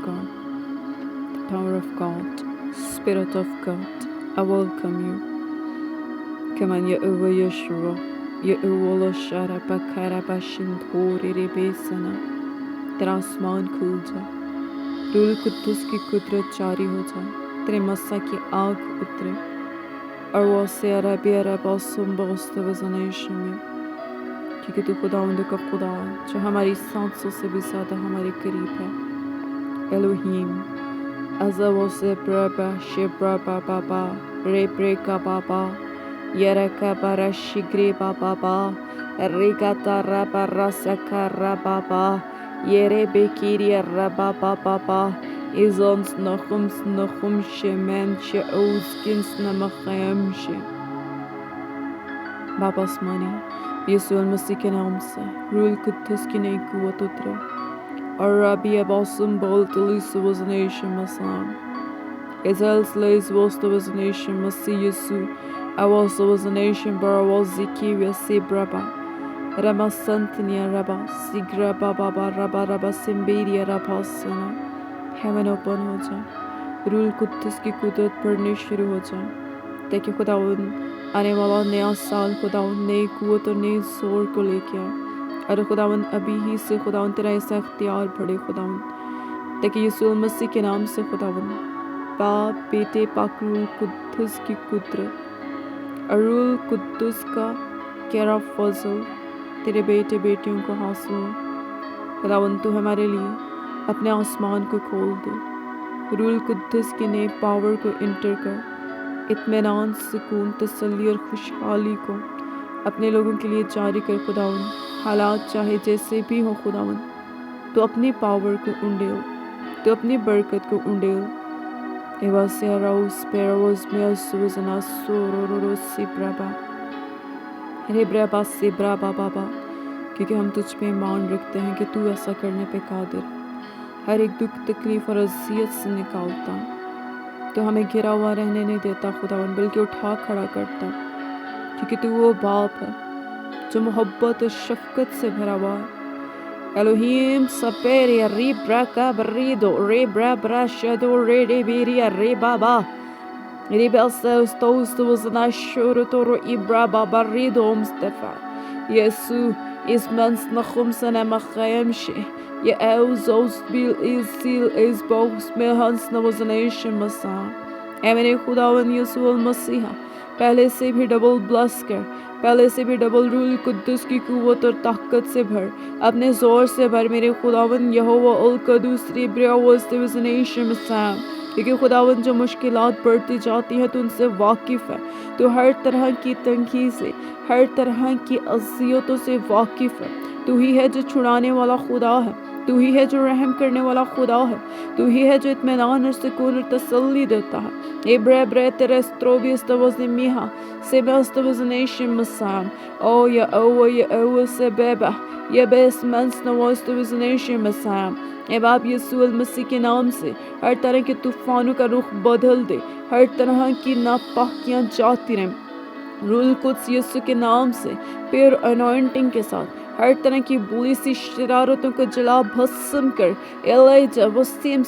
God, the power of God, Spirit of God. I welcome you. Come on, Yehovah Yeshua, Yehovah Shara Bakara Bashindhori Rebesana. तेरा आसमान खुल जाए, rule Quddus की कुदरत जारी हो जाए, तेरे मस्सा की आग उतरे और वो से अरबी अरबासुम बगस्तवज़नेश में, क्योंकि तू खुदावंद का खुदा है जो हमारी सांसों से भी ज़्यादा हमारे करीब है। एलोहीम अज़ा वो से ब्रबा शिब्रा बाबा रे ब्रेका बाबा यरका बारा शिग्रे बाबा रेगा तारा बारा सकारा बाबा Yere bekiria rababa baba izons nachum shemenche oskins namachemche बाबा आसमानी यीशु मसीह के नाम से रूल कुद्दुस की नई कुव्वत उतरे और रबी अबासुम बोलतलिस वज़नेशन मसाम Ezels leis vosto वज़नेशन मसीह यीशु अवास वज़नेशन बरावास ज़िकीविया सिब्रबा Rama Santania Rabba, Sigra Baba Rabba Rabba Simberia Rabhasana. Heaven open हो जाए, रूल कुद्दुस की कुदरत बढ़नी शुरू हो जाए, ताकि खुदावन आने वाला नया साल खुदावन नई कुव्वत और नई जोर को लेके आए, और खुदावन अभी ही से खुदावन तेरा ऐसा इख्तियार बढ़े खुदावन, ताकि यीशु मसीह के नाम से खुदावन बाप बेटे पाक रूल कुद्दुस की कुदरत और रूल कुद्दुस का केरा फजल तेरे बेटे बेटियों को हासिल हो। खुदावन तू हमारे लिए अपने आसमान को खोल दे, रूल कुद्दुस के नए पावर को इंटर कर, इत्मीनान सुकून तसल्ली और खुशहाली को अपने लोगों के लिए जारी कर खुदावन। हालात चाहे जैसे भी हो खुदावन, तो अपनी पावर को उंडेल, तो अपनी बरकत को उंडेल। एवासे राउस पेरावस में असुवजना सोरोरो सिब्राबा रे ब्राबा सिब्राबा बाबा, क्योंकि हम तुझ पे ईमान रखते हैं कि तू ऐसा करने पे कादिर, हर एक दुख तकलीफ और अज़ियत से निकालता, तो हमें घिरा हुआ रहने नहीं देता खुदावन, बल्कि उठा खड़ा करता, क्योंकि तू वो बाप है जो मोहब्बत और शफ़क़त से भरा हुआ है। एलोहीम सपेरिया री ब्राका बरीदो रे ब्रा ब्रा शदो रे रे बेरिया रे बाबा Ribelseus toostus nashurutoro ibra babaridom stefa. Jesu is mens nachumsen emachemshe. Je euzos bil is seal is boos milhans na was nation masa. Emene खुदावन यीशु मसीहा पहले से भी डबल ब्लस कर, पहले से भी डबल रूल कुद्दुस की कुव्वत और ताकत से भर, अपने जोर से भर मेरे खुदावन यहोवा अल कदूस रिब्रिया वस्तुवज़नेशन मसा। क्योंकि खुदावन जो मुश्किलात बढ़ती जाती हैं तो उनसे वाकिफ़ है, तो हर तरह की तंगी से, हर तरह की अज़ियतों से वाकिफ़ है। तू ही है जो छुड़ाने वाला खुदा है, तू ही है जो रहम करने वाला खुदा है, तू ही है जो इत्मीनान और सुकून और तसल्ली देता है। इब्रे ब्रे तेरे स्त्रोबी स्तवज़निमिहा सेबस्तवज़नेशन मसाम ओ या से बेबा या बेस मंस नवस्तवज़नेशन मसाम। ए बाप यीशु मसीह के नाम से हर तरह के तूफ़ानों का रुख बदल दे, हर तरह की नापाकियाँ जाती रहें। रूल कुद्स यीशु के नाम से प्योर अनॉइंटिंग के साथ हर तरह की बुरी सी शरारतों को जला भस्म कर एलाइजा वस्तीम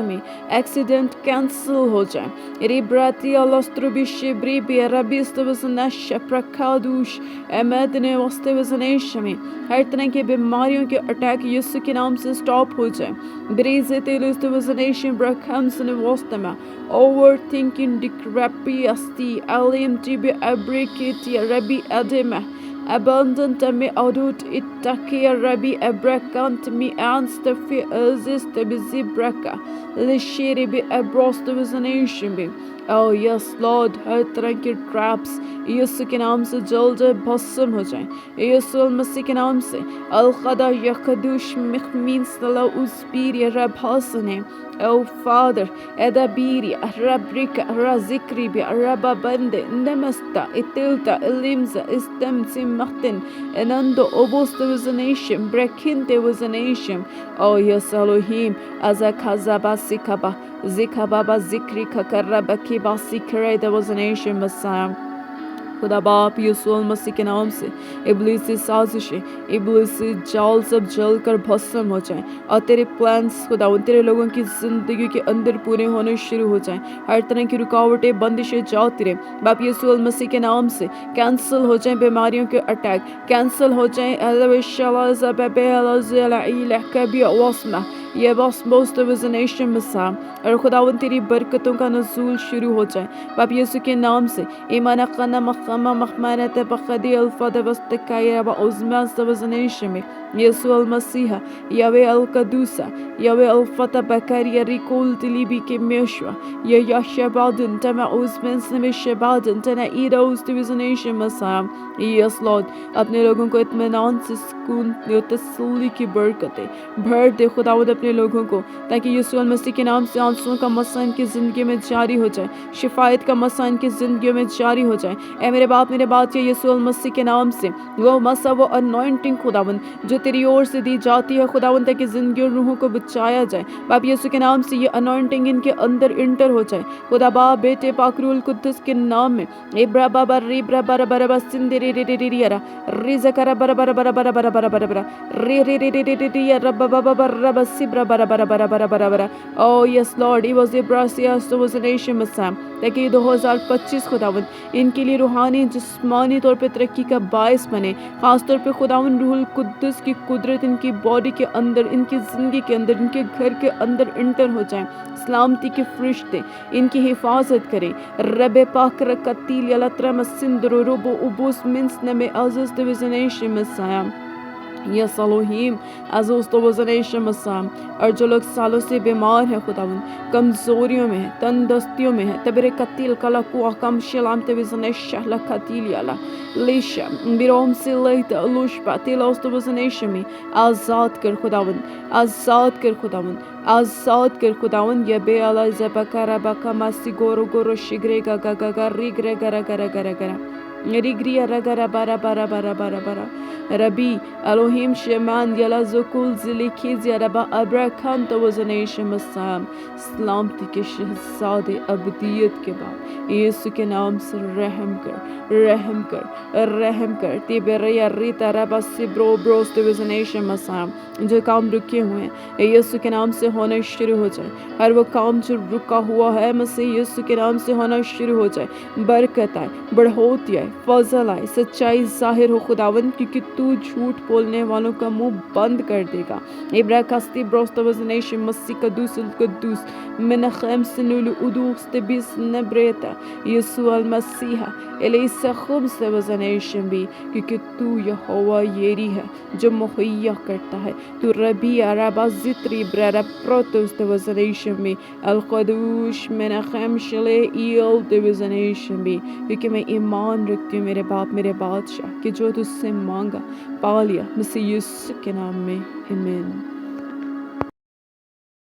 में एक्सीडेंट कैंसिल हो जाए। रिब्राती अलस्त्रुबिशे ब्रीबी अरबिस्तवज़नश प्रकादुश एमदने वस्तीवज़नेश में हर तरह की बीमारियों के अटैक यीशु के नाम से स्टॉप हो जाए। ब्रीज़े तेलुस्तवज़नेशन ब्रखम्सन वस्तमा ओवर थिंकिंग डिक्रैपी अस्ती Alim TB अब्रिकेटी rabi अडेमा Abundant me adut ittakia rabbi abrakant me ansta fi azist bizibraka lishiri bi abrostuvizanation be. Oh yes Lord, हर तरह के ट्रैप्स यीशु के नाम से जल्द भस्म हो जाएं। यीशु मसीह के नाम से अल-ख़दा यखदुश मिखमीन सला उसपीर रभासने Oh Father, Edabiria, Rabrika, Razikribia, Rababande, Nemesta, Itilta, Elimza, Istemsim Martin, Enando Obosta was a nation, Brekinte was a nation. Oh yes, Elohim, Azakazaba Sikaba, Zikababa Zikri Kakaraba Kiba Sikre, there was a nation, Messiah. खुदा बाप यीशु मसीह के नाम से इब्लीसी साजिशें, इब्लीसी जाल सब जल कर भस्म हो जाएं और तेरे प्लान्स खुदा तेरे लोगों की जिंदगी के अंदर पूरे होने शुरू हो जाएं। हर तरह की रुकावटें बंदिशें जाओ तेरे बाप यीशु मसीह के नाम से कैंसिल हो जाएं। बीमारियों के अटैक कैंसिल हो जाएं। ये बस most of his nation मसा और खुदावन तेरी बरकतों का नज़ूल शुरू हो जाए बाप यीशु के नाम से ईमान खना मखमा मखमाना तबखदी अल्फाद वस्तकाया व उज़मा सवज़नेश में यीशु अल मसीहा यावे अल कदूसा यावे अल फता बकरिया रिकोल तिलीबी के मेशवा या यशबादन तमा उज़में से शबादन तना ईरा उस्तविज़नेश मसा यस लॉर्ड अपने लोगों को इत्मीनान से सुकून तसल्ली की बरकतें भर दे खुदावंद अपने लोगों को ताकि यीशु मसीह के नाम से आंसुओं का मसा इनकी ज़िंदगी में जारी हो जाए शिफायत का मसा इनकी ज़िंदगी में जारी हो जाए। ऐ मेरे बात या यीशु मसीह के नाम से वो मसा वो अनॉइंटिंग खुदावंद जो तेरी ओर से दी जाती है खुदावंद ताकि ज़िंदगी और रूहों को बचाया जाए बाप यीशु के नाम से ये अनॉइंटिंग इनके अंदर इंटर हो जाए खुदा बाप बेटे पाकरूल कुद्दुस के नाम में इब्रा बाबा रीब्रा बरा बरा बरा सिंदरी रे रे रे रे रे जकरा बरा बरा बरा बरा बरा बरा बरा बरा रे रे रे रे रे रे रब बाबा बरा बरा सिब्रा बरा बरा बरा बरा बरा बरा ओ यस लॉर्ड ही वाज इब्रासियास तो वाज नेशन मसाम ताकि 2025 खुदावंद इनके लिए रूहानी जिस्मानी तौर पे तरक्की का बायस बने खास तौर पे खुदावंद रूहुल कुद्दुस की कुदरत इनकी बॉडी के अंदर इनकी ज़िंदगी के अंदर इनके घर के अंदर इंटर हो जाए सलामती के फरिश्ते इनकी हिफाजत करें रब पाक रकतील यलत्रा मसिंदरो रोबो उबूस मिन्स नमे अज़ज़ तविज़नेश मसाम या सलोहीम अज़ूज़ तो वज़नेश मसाम और जो लोग सालों से बीमार हैं खुदावंद कमज़ोरियों में है तंदुरुस्तियों में है तबरे कतील कला कुआ कम शलाम तविज़नेश शहला कतील याला लेशा बिरोम से लेत अलूश पातिल औस्त वज़नेश में आज़ाद कर खुदावंद आज़ाद कर खुदावंद आज़ाद कर खुदावंद ये बे अला ज़बकरा बका मासी गोरो गोरो शिग्रे गा गा गा गा रिग्रे गरा गरा गरा गरा रिग्रिया रगरा बारा बारा बारा बारा बारा रबी अलोहिम शमान यला ज़ुकुल ज़िलिखिज़ या रबा अब्राखान तो वज़नेश मसाम सलामती के शहज़ादे अबदियत के बाद यीशु के नाम से रहम कर तिबरिया रीता रबा सिब्रो ब्रोस तो वज़नेश मसाम जो काम रुके हुए हैं यीशु के नाम से होना शुरू हो जाए हर वो काम जो रुका हुआ है मसीह यीशु के नाम से होना शुरू हो जाए बरकत आए बढ़ोतरी आए फजल आए सच्चाई जाहिर हो खुदावंद क्योंकि तू झूठ बोलने वालों का मुंह बंद कर देगा इब्रा कस्ती ब्रोस्तवज़नेश मसीह कदूस من خمس الأدوس تبيس نبريتا يسوع المسيح إليس خمس وزنیشن بھی کیونکہ تو یہوہ یری ہے جو مہیا کرتا ہے تو ربی عربا زتری برا پروتوس وزنیشن بھی القدوش من خمس ایل وزنیشن بھی کیونکہ میں ایمان رکھتی ہوں میرے باپ میرے بادشاہ کہ جو تجھ سے مانگا پا لیا مسیح یسوع کے نام میں آمین